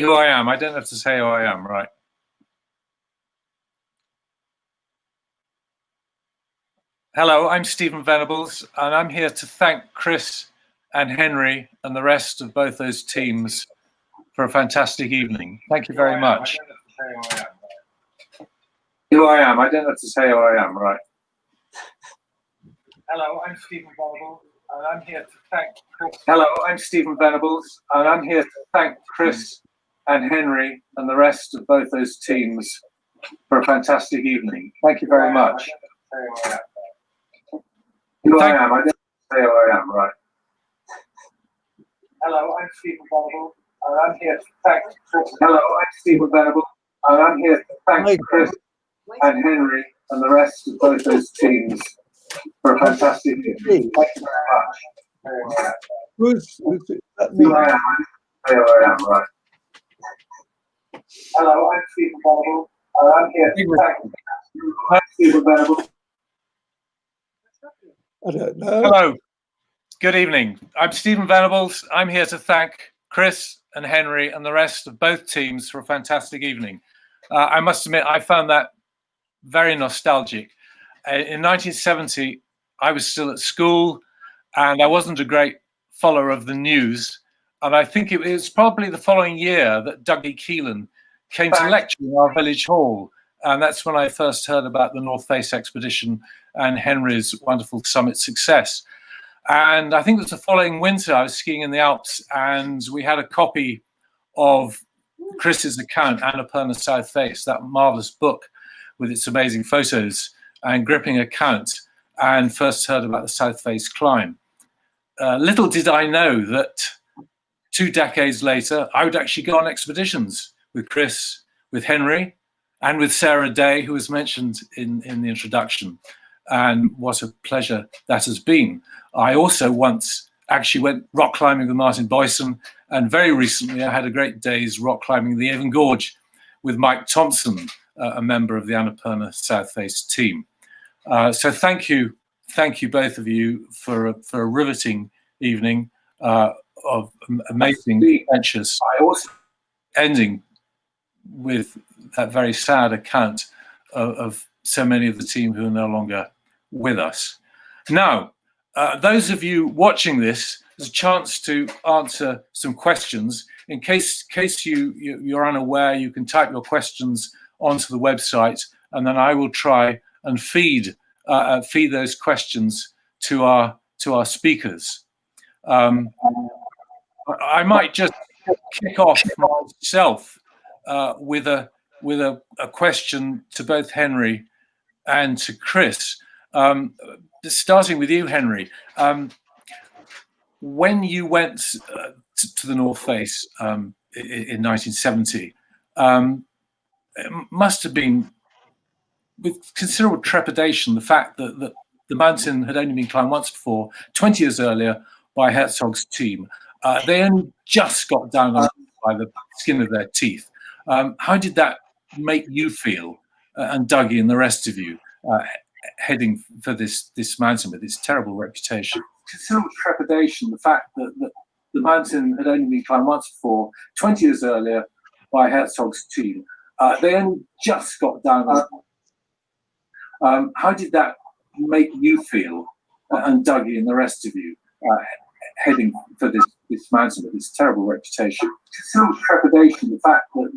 Who I am. I don't have to say who I am, right? Hello, I'm Stephen Venables, and I'm here to thank Chris and Henry and the rest of both those teams for a fantastic evening. Thank you very much. Who I am. I don't have to say who I am, right? Hello, I'm Stephen Venables, and I'm here to thank Chris. Hello, I'm Stephen Venables, and I'm here to thank Chris and Henry and the rest of both those teams for a fantastic evening. Thank you very much. Who I am. I don't say who I am, right? Hello, I'm Stephen Venables, and I'm here to thank Chris. Hello, I'm Stephen Venables, and I'm here to thank Chris and Henry and the rest of both those teams for a fantastic evening. Thank you very much. Who's that? Who I am. I don't say who I am, right? Hello, I'm Stephen Venables, and I'm here to thank I'm Stephen Venables. I don't know. Hello. Good evening. I'm Stephen Venables. I'm here to thank Chris and Henry and the rest of both teams for a fantastic evening. I must admit, I found that very nostalgic. In 1970, I was still at school and I wasn't a great follower of the news. And I think it was probably the following year that Dougie Keelan came to lecture in our village hall. And that's when I first heard about the North Face expedition and Henry's wonderful summit success. And I think it was the following winter, I was skiing in the Alps and we had a copy of Chris's account, Annapurna South Face, that marvelous book with its amazing photos and gripping account, and first heard about the South Face climb. Little did I know that 2 decades later, I would actually go on expeditions with Chris, with Henry, and with Sarah Day, who was mentioned in the introduction. And what a pleasure that has been. I also once actually went rock climbing with Martin Boyson, and very recently I had a great day's rock climbing the Avon Gorge with Mike Thompson, a member of the Annapurna South Face team. So thank you both of you for a riveting evening of amazing adventures. I also ending with that very sad account of so many of the team who are no longer with us. Now, those of you watching this, there's a chance to answer some questions. In case you're unaware, you can type your questions onto the website, and then I will try and feed those questions to our speakers. I might just kick off myself with a question to both Henry and to Chris. Starting with you, Henry. When you went to the North Face in 1970, it must have been with considerable trepidation the fact that the mountain had only been climbed once before, 20 years earlier, by Herzog's team. They only just got down on it by the skin of their teeth. How did that make you feel, and Dougie and the rest of you, heading for this mountain with its terrible reputation? Considerable trepidation, the fact that the mountain had only been climbed once before, 20 years earlier, by Herzog's team. They only just got down on it. How did that make you feel, and Dougie and the rest of you, heading for this mountain with its terrible reputation? Considerable trepidation, the fact that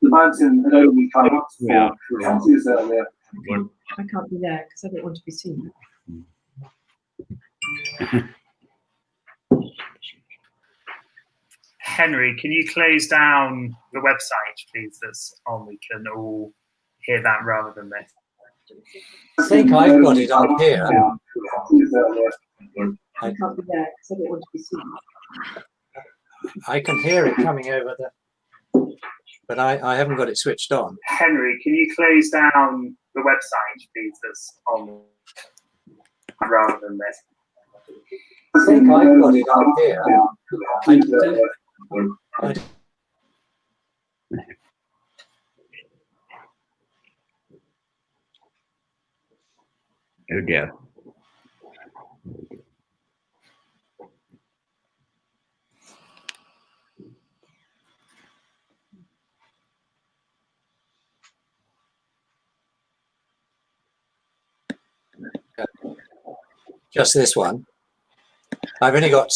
the mountain had only been climbed once before, 20 years earlier. I can't be there because I don't want to be seen. Henry, can you close down the website, please, that's on? We can all hear that rather than this. I think I've got it on here. I can't be there because I don't want to be seen. I can hear it coming over but I haven't got it switched on. Henry, can you close down the website, please, that's on rather than this? I think I've got it on here. Oh dear. Just this one. I've only got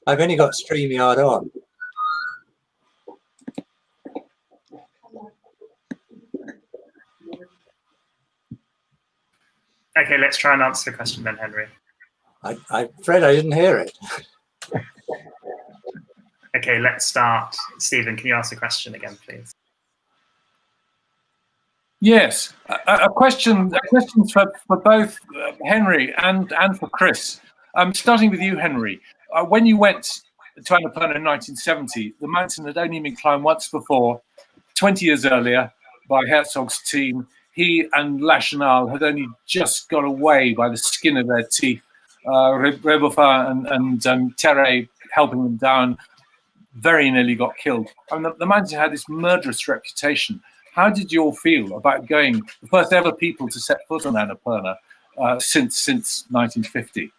I've only got StreamYard on. Okay, let's try and answer the question then, Henry. I'm afraid I didn't hear it. Okay, let's start. Stephen, can you ask the question again, please? Yes, a question for both Henry and for Chris. Starting with you, Henry. When you went to Annapurna in 1970, the mountain had only been climbed once before, 20 years earlier, by Herzog's team. He and Lachenal had only just got away by the skin of their teeth. Rebuffa and Terre helping them down very nearly got killed. I mean, the mountain had this murderous reputation. How did you all feel about going the first ever people to set foot on Annapurna since 1950?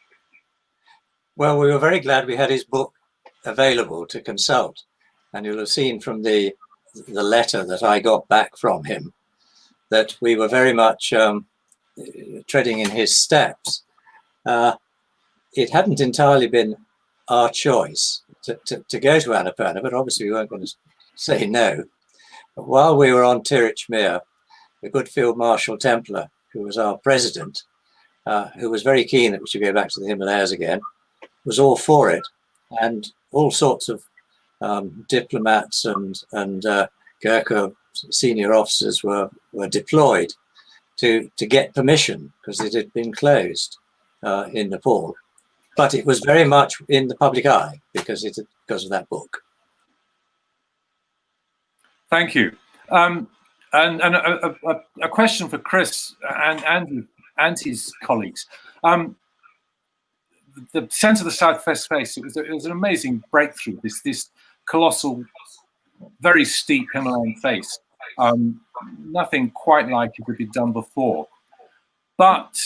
Well, we were very glad we had his book available to consult, and you'll have seen from the letter that I got back from him that we were very much treading in his steps. It hadn't entirely been our choice to go to Annapurna, but obviously we weren't going to say no. But while we were on Tirich Mere, the good Field Marshal Templar, who was our president, who was very keen that we should go back to the Himalayas again, was all for it, and all sorts of diplomats and Gurkha senior officers were deployed to get permission, because it had been closed in Nepal. But it was very much in the public eye because of that book. Thank you. And a question for Chris and his colleagues. The sense of the Southwest Face, it was an amazing breakthrough. This colossal, very steep Himalayan face. Nothing quite like it had been done before. But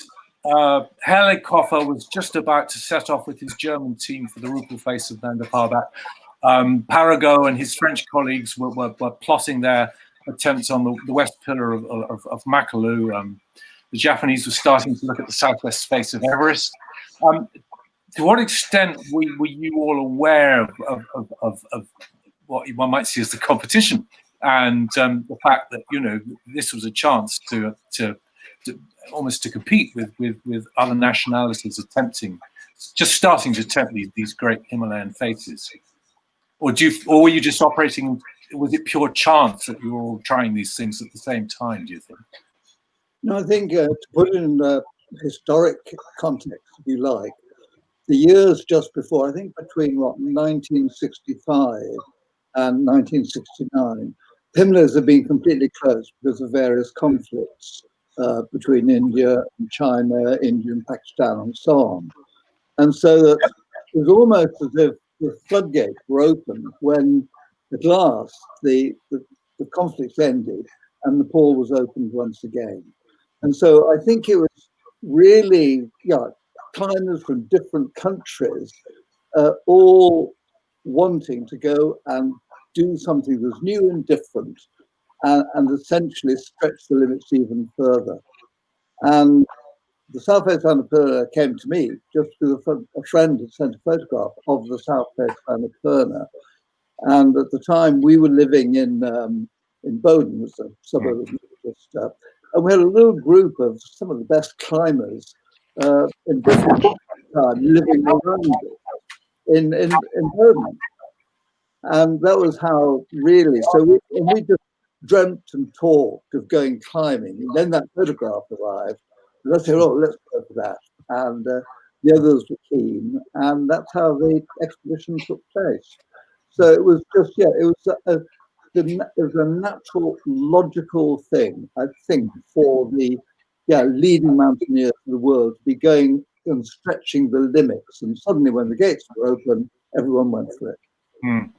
Helikoffer was just about to set off with his German team for the Rupel face of Nanda Parbat. Parago and his French colleagues were plotting their attempts on the west pillar of Makalu. The Japanese were starting to look at the southwest face of Everest. To what extent were you all aware of what one might see as the competition and the fact that, you know, this was a chance to almost to compete with other nationalities starting to attempt these great Himalayan faces? Or were you just operating? Was it pure chance that you were all trying these things at the same time? Do you think? No, I think to put it in the historic context, if you like, the years just before, I think between 1965 and 1969, Himalayas have been completely closed because of various conflicts between India and China, India and Pakistan, and so on. And so that it was almost as if the floodgates were open when, at last, the conflicts ended and Nepal was opened once again. And so I think it was really, climbers from different countries all wanting to go and do something that's new and different and essentially stretch the limits even further. And the South Face Annapurna came to me just because a friend had sent a photograph of the South Face Annapurna. And at the time we were living in Bowden, was a suburb of Manchester, and we had a little group of some of the best climbers in Britain at the time living around it in Bowden. And that was how really, so we just dreamt and talked of going climbing. And then that photograph arrived. And I said, oh, let's go for that. And the others were keen. And that's how the expedition took place. So it was just, it was a natural, logical thing, I think, for the leading mountaineers of the world to be going and stretching the limits. And suddenly when the gates were open, everyone went for it. Hmm.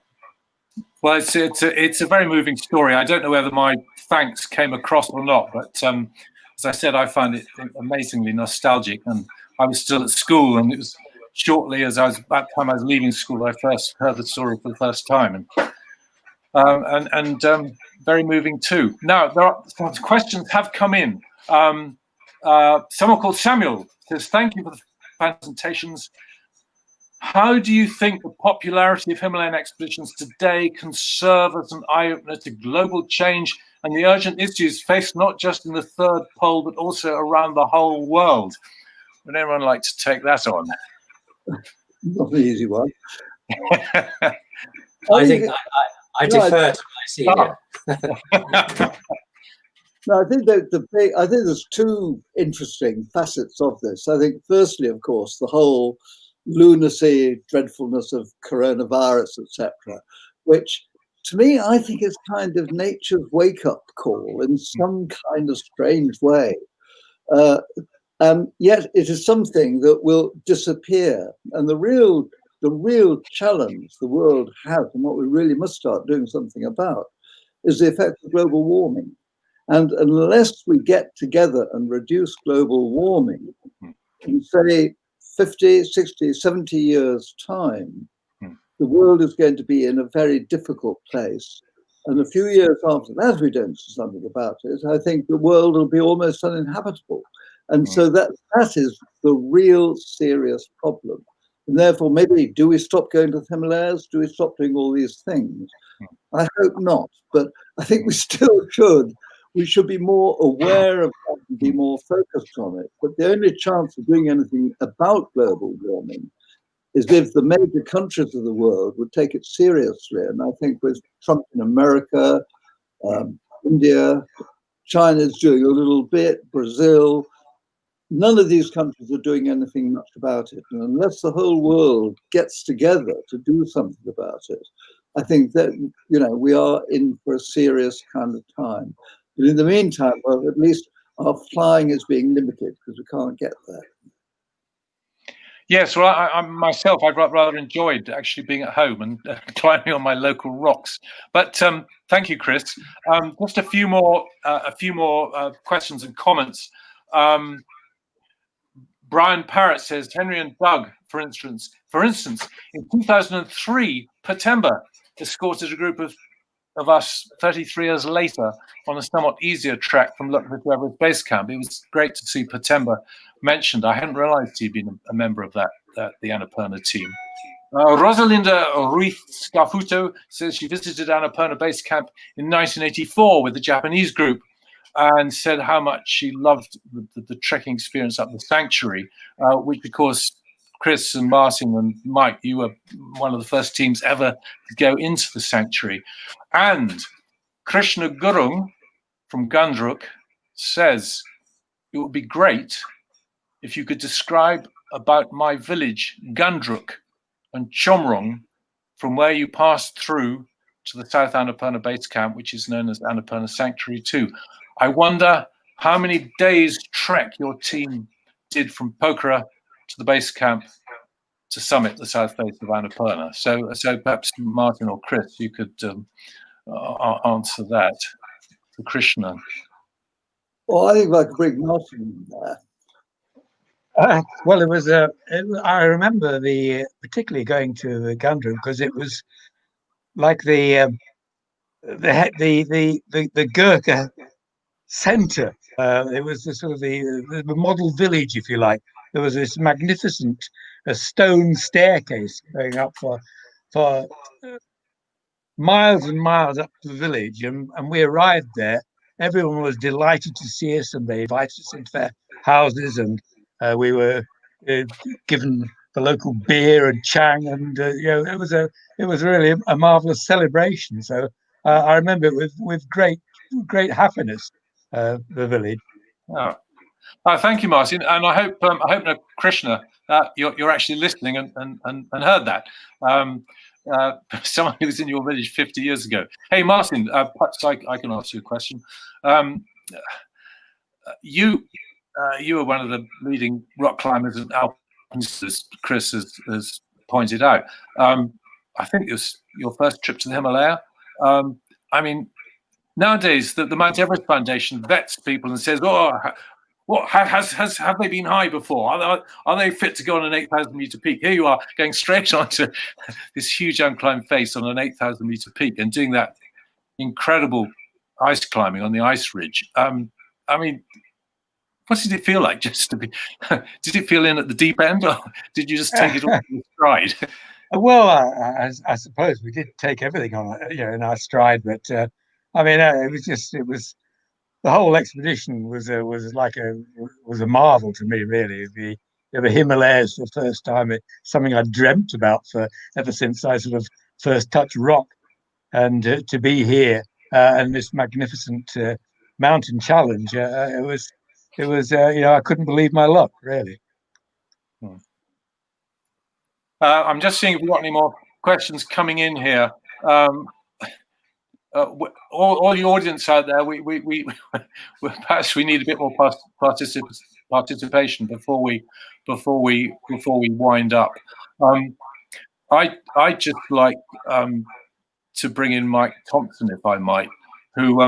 Well, it's a very moving story. I don't know whether my thanks came across or not, but as I said, I found it amazingly nostalgic. And I was still at school, and it was shortly as I was leaving school, I first heard the story for the first time, and very moving too. Now, some questions have come in. Someone called Samuel says, "Thank you presentations. How do you think the popularity of Himalayan expeditions today can serve as an eye-opener to global change and the urgent issues faced not just in the third pole, but also around the whole world? Would anyone like to take that on? Not an easy one. I think I defer to my senior. No, I think I think there's two interesting facets of this. I think, firstly, of course, the whole lunacy, dreadfulness of coronavirus, etc., which to me, I think is kind of nature's wake-up call in some kind of strange way. And yet it is something that will disappear. And the real challenge the world has, and what we really must start doing something about, is the effect of global warming. And unless we get together and reduce global warming in, say, 50, 60, 70 years' time, the world is going to be in a very difficult place. And a few years after that, if we don't do something about it, I think the world will be almost uninhabitable. And so that is the real serious problem. And therefore, maybe, do we stop going to the Himalayas? Do we stop doing all these things? I hope not, but I think we still should. We should be more aware of that and be more focused on it. But the only chance of doing anything about global warming is if the major countries of the world would take it seriously. And I think with Trump in America, India, China's doing a little bit, Brazil, none of these countries are doing anything much about it. And unless the whole world gets together to do something about it, I think that, we are in for a serious kind of time. But in the meantime, well, at least our flying is being limited because we can't get there. Yes, well, I myself, I've rather enjoyed actually being at home and climbing on my local rocks. But thank you, Chris. Just a few more questions and comments. Brian Parrott says, Henry and Doug, for instance, in 2003, Patemba escorted a group of us 33 years later on a somewhat easier trek from Lukla to Everest Base Camp. It was great to see Patemba mentioned. I hadn't realized he'd been a member of the Annapurna team. Rosalinda Ruiz Scafuto says she visited Annapurna Base Camp in 1984 with the Japanese group and said how much she loved the trekking experience up the sanctuary, which, of course, Chris and Martin and Mike, you were one of the first teams ever to go into the sanctuary. And Krishna Gurung from Gundruk says, it would be great if you could describe about my village, Gundruk and Chomrong, from where you passed through to the South Annapurna Base Camp, which is known as Annapurna Sanctuary 2. I wonder how many days trek your team did from Pokhara to the base camp to summit the south face of Annapurna. So perhaps Martin or Chris, you could answer that to Krishna. Well, I think I could bring Martin in there. Well, it was. I remember particularly going to the Gundruk because it was like the Gurkha center. It was the sort of the model village, if you like. There was this magnificent stone staircase going up for miles and miles up to the village, and we arrived there. Everyone was delighted to see us, and they invited us into their houses, and we were given the local beer and chang, and it was really a marvelous celebration. So I remember it with great happiness. The village. Oh. Thank you, Martin, and I hope Krishna, you're actually listening and heard that. Someone who was in your village 50 years ago. Hey, Martin, perhaps I can ask you a question. You were one of the leading rock climbers and alpinists, as Chris has pointed out. I think it was your first trip to the Himalaya. I mean, nowadays, the Mount Everest Foundation vets people and says, "Oh, what have they been high before? Are they fit to go on an 8,000-meter peak?" Here you are going straight onto this huge unclimbed face on an 8,000-meter peak and doing that incredible ice climbing on the ice ridge. I mean, what did it feel like just to be? Did it feel in at the deep end, or did you just take it all in stride? Well, I suppose we did take everything on, in our stride. But I mean, it was the whole expedition was a marvel to me, really. The Himalayas for the first time, something I dreamt about ever since I sort of first touched rock, and to be here and this magnificent mountain challenge, it was I couldn't believe my luck, really. I'm just seeing if we've got any more questions coming in here. All the audience out there, we perhaps we need a bit more participation before we wind up. I just like to bring in Mike Thompson, if I might, who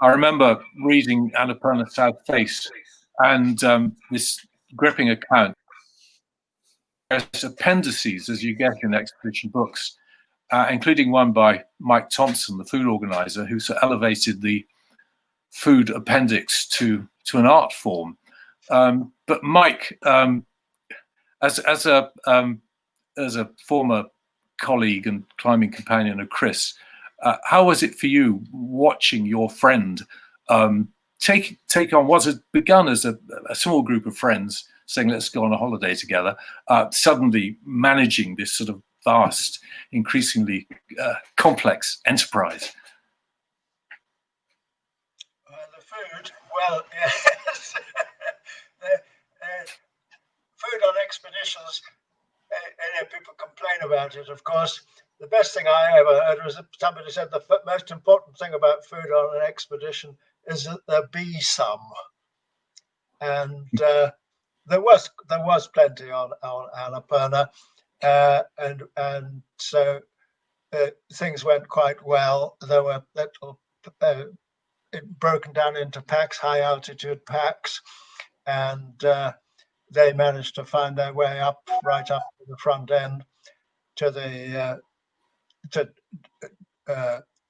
I remember reading Annapurna South Face and this gripping account. There's appendices, as you get in expedition books, including one by Mike Thompson, the food organizer, who elevated the food appendix to an art form. But Mike, as a former colleague and climbing companion of Chris, how was it for you watching your friend take on what had begun as a small group of friends saying, let's go on a holiday together, suddenly managing this sort of vast, increasingly complex enterprise? The food, well, yes. Food on expeditions, people complain about it, of course. The best thing I ever heard was somebody said the most important thing about food on an expedition is that there be some. And there was plenty on Annapurna, and so things went quite well. There were broken down into packs, high altitude packs, and they managed to find their way right up to the front end to the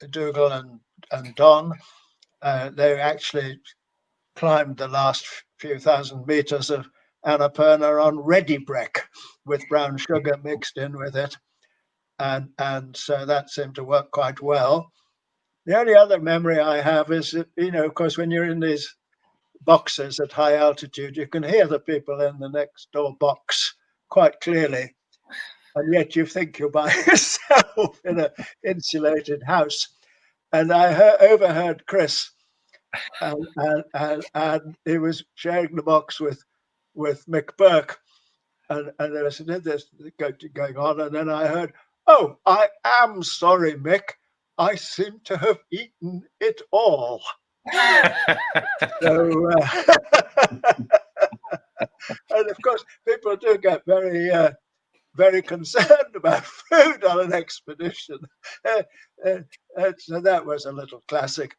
Dougal and Don. They actually climbed the last few thousand meters of Annapurna on ready break with brown sugar mixed in with it, and so that seemed to work quite well. The only other memory I have is that, of course, when you're in these boxes at high altitude, you can hear the people in the next door box quite clearly, and yet you think you're by yourself in an insulated house. And I overheard Chris, and he was sharing the box with Mick Burke, and there was this going on, and then I heard, "Oh, I am sorry, Mick. I seem to have eaten it all." So, and of course, people do get very concerned about food on an expedition. So that was a little classic.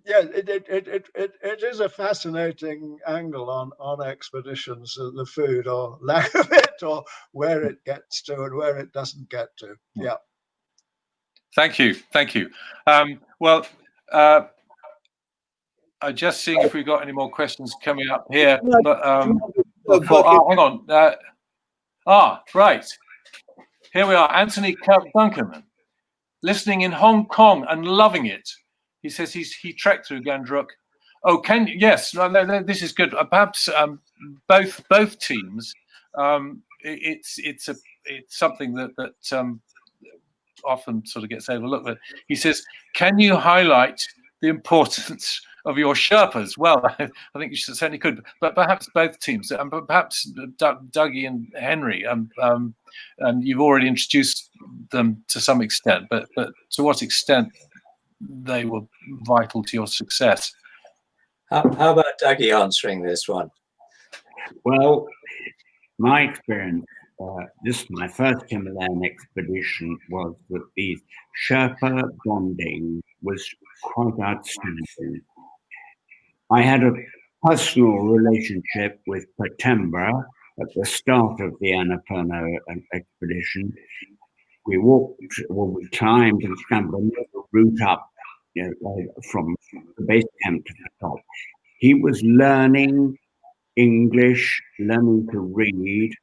Yeah, it is a fascinating angle on expeditions, the food or lack of it, or where it gets to and where it doesn't get to. Yeah. Thank you. Well, I'm just seeing if we've got any more questions coming up here. But hang on. Right. Here we are. Anthony Duncan, listening in Hong Kong and loving it. He says he trekked through Gandruk. Oh, yes, this is good. Perhaps both teams. It's something that often sort of gets overlooked. But he says, can you highlight the importance of your Sherpas? Well, I think you certainly could, but perhaps both teams, and perhaps Dougie and Henry. And you've already introduced them to some extent, but to what extent they were vital to your success? How about Dougie answering this one? Well, my experience, my first Himalayan expedition, was that the Sherpa bonding was quite outstanding. I had a personal relationship with Patembra at the start of the Annapurna expedition. We climbed and scrambled a route up from the base camp to the top. he was learning English, learning to read,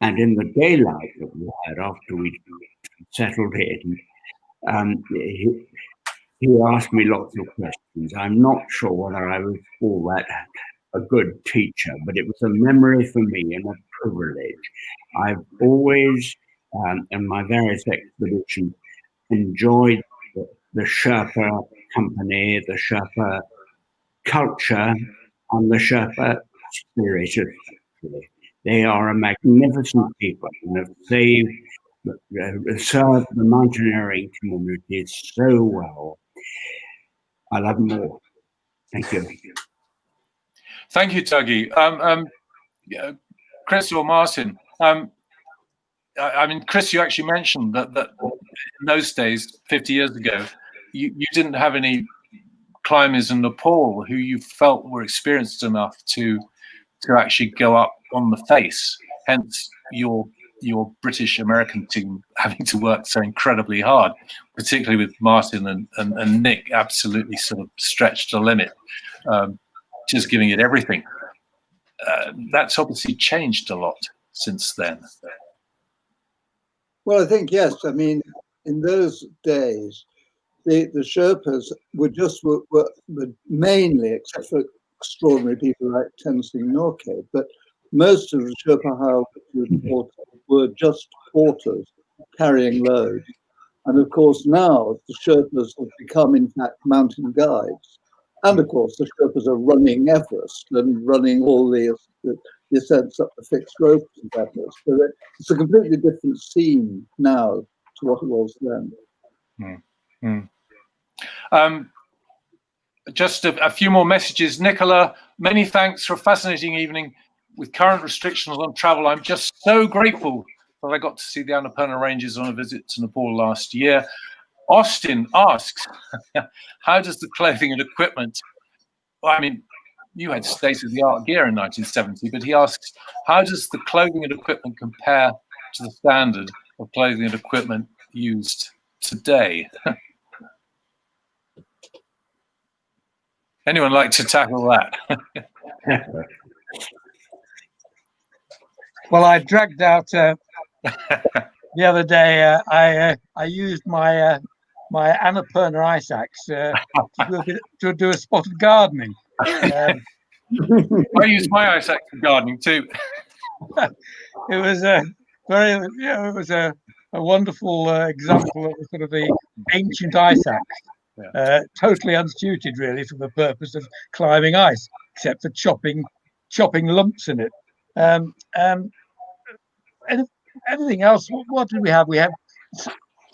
and in the daylight that we had after we settled in, he asked me lots of questions. I'm not sure whether I was all that a good teacher, but it was a memory for me and a privilege. I've always, in my various expeditions, enjoyed the Sherpa company, the Sherpa culture, and the Sherpa spirit, especially. They are a magnificent people and have served the mountaineering community so well. I love them all. Thank you. Thank you, Dougie. Chris or Martin, I mean, Chris, you actually mentioned that in those days, 50 years ago, you didn't have any climbers in Nepal who you felt were experienced enough to actually go up on the face. Hence, your British American team having to work so incredibly hard, particularly with Martin and Nick, absolutely sort of stretched the limit, just giving it everything. That's obviously changed a lot since then. Well, I think, yes. I mean, in those days, the Sherpas were mainly, except for extraordinary people like Tenzing Norgay, but most of the Sherpa were just porters carrying loads. And of course, now the Sherpas have become, in fact, mountain guides. And of course, the Sherpas are running Everest and running all the ascents up the fixed ropes of Everest. So it's a completely different scene now to what it was then. Just a few more messages. Nicola, many thanks for a fascinating evening. With current restrictions on travel, I'm just so grateful that I got to see the Annapurna Ranges on a visit to Nepal last year. Austin asks, how does the clothing and equipment, well, I mean, you had state-of-the-art gear in 1970, but he asks, how does the clothing and equipment compare to the standard of clothing and equipment used today? Anyone like to tackle that? Well, I dragged out the other day. I used my Annapurna ice axe to do a spot of gardening. I used my ice axe for gardening too. It was it was a wonderful example of sort of the ancient ice axe, totally unsuited really for the purpose of climbing ice, except for chopping lumps in it. And everything else, what did we have? We had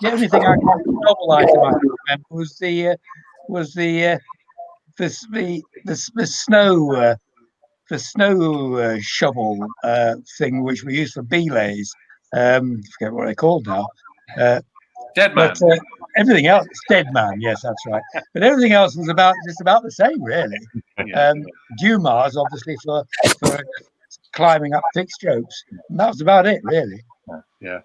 the only thing novel item I remember was the snow shovel thing, which we used for belays. Forget what they're called now. Dead man. But everything else, dead man. Yes, that's right. But everything else was just about the same, really. Dumars, obviously, for climbing up fixed ropes. And that was about it, really. Yeah.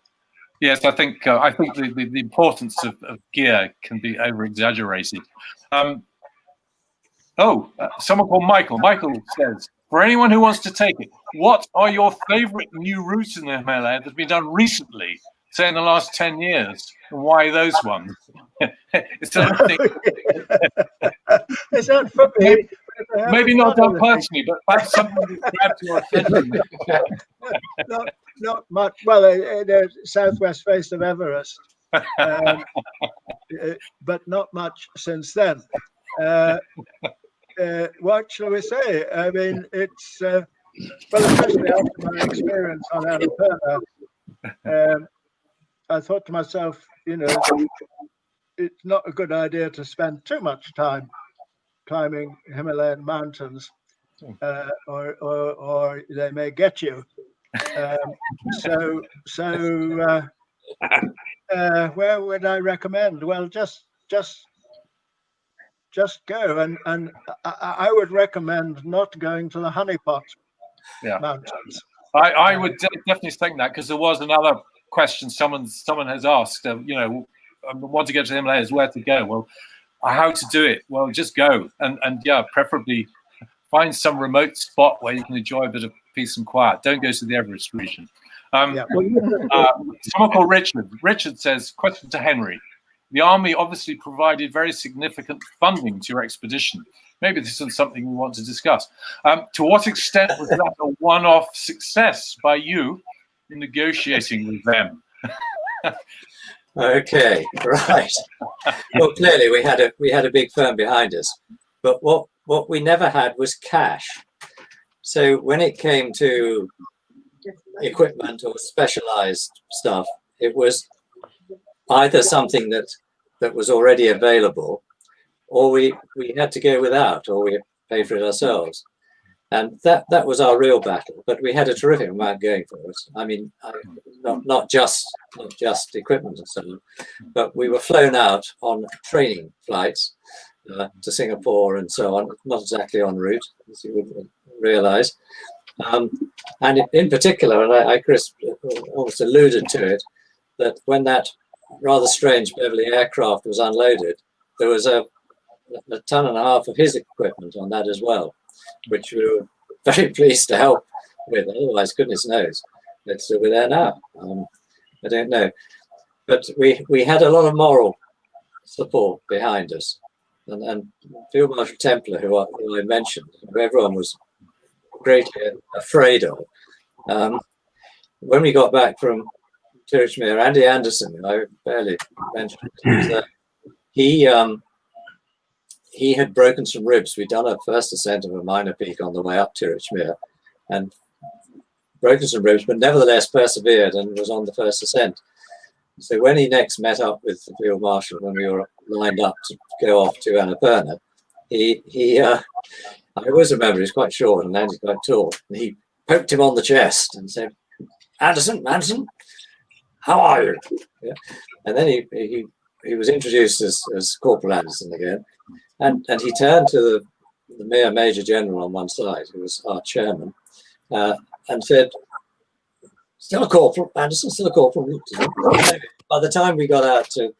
Yes, I think the importance of gear can be over exaggerated. Someone called Michael. Michael says, for anyone who wants to take it, what are your favorite new routes in the Himalaya that have been done recently, say in the last 10 years, and why those ones? It's not for me. Maybe not done personally, but perhaps something that grabbed your attention. Not much. Well, the southwest face of Everest, but not much since then. What shall we say? I mean, it's well, especially after my experience on Annapurna, I thought to myself, it's not a good idea to spend too much time climbing Himalayan mountains, or they may get you. Where would I recommend? Well, just go, and I would recommend not going to the Honeypot mountains. I would definitely think that, because there was another question someone has asked. I want to get to the Himalayas, where to go? Well, how to do it? Well, just go, and preferably Find some remote spot where you can enjoy a bit of peace and quiet. Don't go to the Everest region. Someone called Richard. Richard says, question to Henry. The army obviously provided very significant funding to your expedition. Maybe this isn't something we want to discuss. To what extent was that a one-off success by you in negotiating with them? Okay, right. Well, clearly we had a big firm behind us, but what we never had was cash. So when it came to equipment or specialized stuff, it was either something that was already available, or we had to go without, or we pay for it ourselves. And that was our real battle. But we had a terrific amount going for us. I mean, not just equipment and so on, but we were flown out on training flights to Singapore and so on, not exactly en route, as you would realize. And in particular, and Chris almost alluded to it, that when that rather strange Beverly aircraft was unloaded, there was a ton and a half of his equipment on that as well, which we were very pleased to help with. Otherwise, goodness knows, we're there now. I don't know, but we had a lot of moral support behind us, and Field Marshal Templer, who I mentioned, who everyone was greatly afraid of. When we got back from Tirchmere, Andy Anderson, who I barely mentioned, he had broken some ribs. We'd done a first ascent of a minor peak on the way up Tirchmere and broken some ribs, but nevertheless persevered and was on the first ascent. So when he next met up with the Field Marshal, when we were lined up to go off to Annapurna, I always remember he's quite short and Andy's quite tall. And he poked him on the chest and said, Anderson, how are you? Yeah. And then he was introduced as Corporal Anderson again. And he turned to the mere Major General on one side, who was our chairman, and said, still a corporal, Anderson, still a corporal. By the time we got out to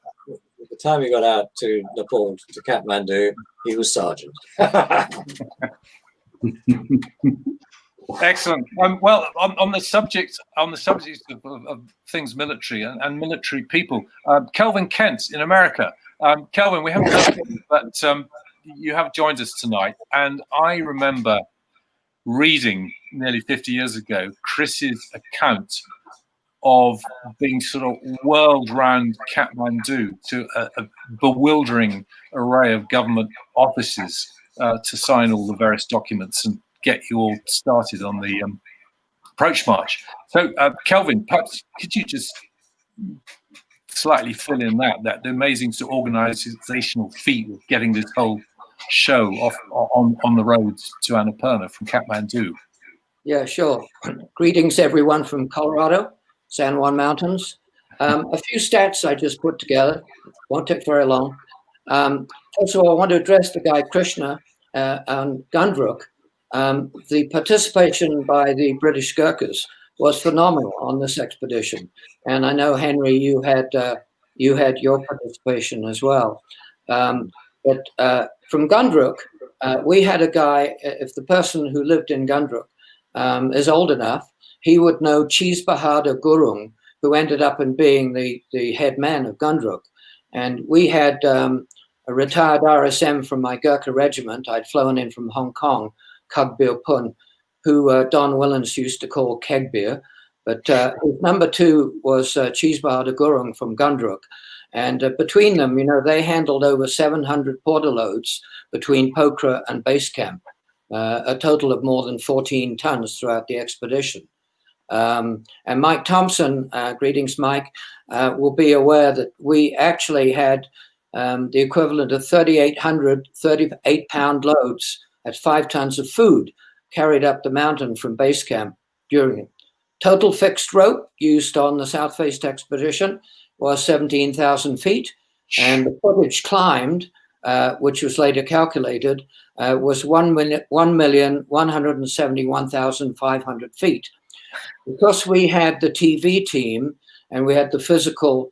Nepal, to Kathmandu, he was sergeant. Excellent. Well, on the subject of things military and military people, Kelvin Kent in America. Kelvin, we haven't heard of you, but you have joined us tonight, and I remember reading nearly 50 years ago Chris's account of being sort of whirled round Kathmandu to a bewildering array of government offices to sign all the various documents and get you all started on the approach march. So, Kelvin, perhaps could you just slightly fill in the amazing sort of organizational feat of getting this whole show off on the roads to Annapurna from Kathmandu? Yeah, sure. Greetings, everyone from Colorado, San Juan Mountains. A few stats I just put together. Won't take very long. First of all, I want to address the guy Krishna on Gundruk. The participation by the British Gurkhas was phenomenal on this expedition, and I know, Henry, you had your participation as well. But from Gundruk, we had a guy. If the person who lived in Gundruk is old enough, he would know Cheese Bahadur Gurung, who ended up in being the head man of Gundruk. And we had a retired RSM from my Gurkha regiment. I'd flown in from Hong Kong, Kagbir Pun, who Don Willens used to call Kegbir. But his number two was Cheese Bahadur Gurung from Gundruk. And between them, they handled over 700 portaloads between Pokhara and base camp, a total of more than 14 tons throughout the expedition. And Mike Thompson, greetings, Mike, will be aware that we actually had the equivalent of 3,800 38-pound loads at 5 tons of food carried up the mountain from base camp during it. Total fixed rope used on the South Faced expedition was 17,000 feet, and the footage climbed, which was later calculated, was 1,171,500 feet. Because we had the TV team and we had the physical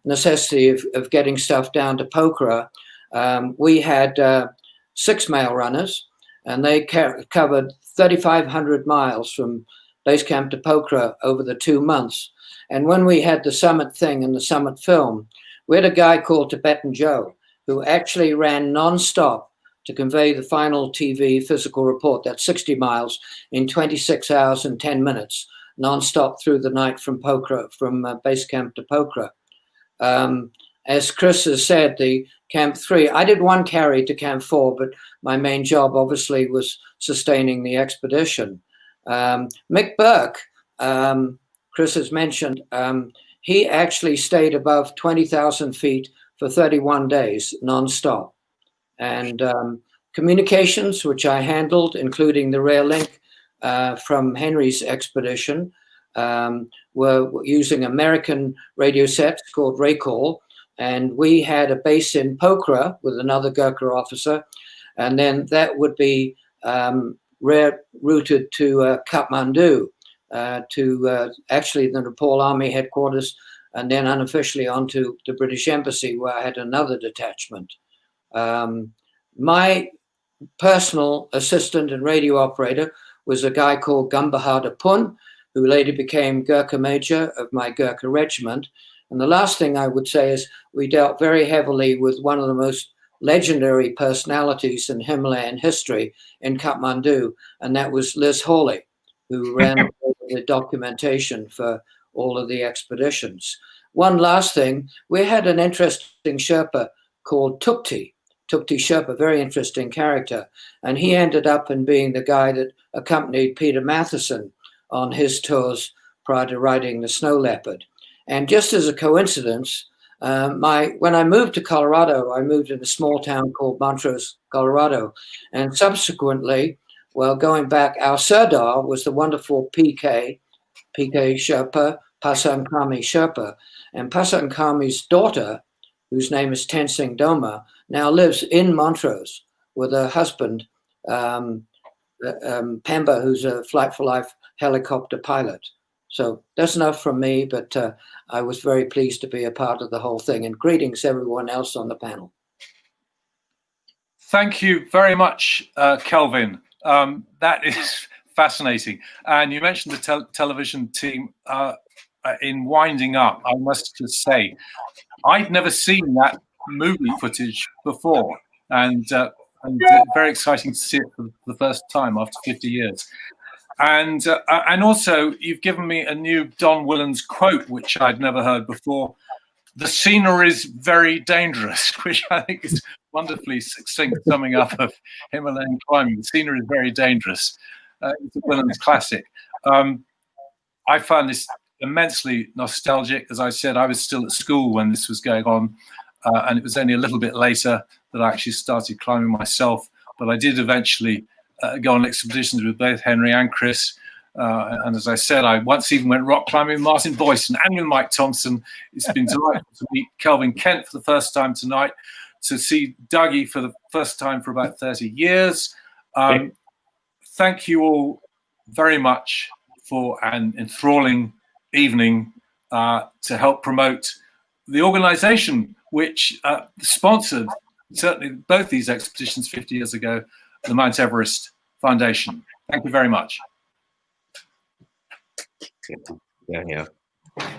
necessity of getting stuff down to Pokhara, we had 6 mail runners, and they covered 3,500 miles from base camp to Pokhara over the 2 months. And when we had the summit thing and the summit film, we had a guy called Tibetan Joe who actually ran non-stop to convey the final TV physical report, that's 60 miles, in 26 hours and 10 minutes, non-stop through the night from Pokhara, from base camp to Pokhara. As Chris has said, the Camp 3, I did one carry to Camp 4, but my main job obviously was sustaining the expedition. Mick Burke, Chris has mentioned, he actually stayed above 20,000 feet for 31 days non-stop. And communications, which I handled, including the rail link from Henry's expedition, were using American radio sets called Raycall. And we had a base in Pokhara with another Gurkha officer. And then that would be routed to Kathmandu, to actually the Nepal Army headquarters, and then unofficially onto the British Embassy, where I had another detachment. My personal assistant and radio operator was a guy called Gambahada Pun, who later became Gurkha Major of my Gurkha regiment. And the last thing I would say is we dealt very heavily with one of the most legendary personalities in Himalayan history in Kathmandu, and that was Liz Hawley, who ran all the documentation for all of the expeditions. One last thing, we had an interesting Sherpa called Tukti Sherpa, very interesting character, and he ended up in being the guy that accompanied Peter Matheson on his tours prior to riding the Snow Leopard. And just as a coincidence, when I moved to Colorado, I moved in a small town called Montrose, Colorado. And subsequently, well, going back, our Sirdar was the wonderful PK Sherpa, Pasan Kami Sherpa. And Pasan Kami's daughter, whose name is Tensing Doma, now lives in Montrose with her husband, Pemba, who's a Flight for Life helicopter pilot. So that's enough from me, but I was very pleased to be a part of the whole thing. And greetings everyone else on the panel. Thank you very much, Kelvin. That is fascinating. And you mentioned the television team. In winding up, I must just say, I'd never seen that movie footage before, and very exciting to see it for the first time after 50 years. And also, you've given me a new Don Willans quote, which I'd never heard before. The scenery is very dangerous, which I think is wonderfully succinct summing up of Himalayan climbing. The scenery is very dangerous. It's a Willans classic. I found this immensely nostalgic. As I said, I was still at school when this was going on, and it was only a little bit later that I actually started climbing myself. But I did eventually go on expeditions with both Henry and Chris. And as I said, I once even went rock climbing with Martin Boyce and with Mike Thompson. It's been delightful to meet Kelvin Kent for the first time tonight, to see Dougie for the first time for about 30 years. Thank you all very much for an enthralling evening to help promote the organization which sponsored certainly both these expeditions 50 years ago, the Mount Everest Foundation. Thank you very much. Yeah.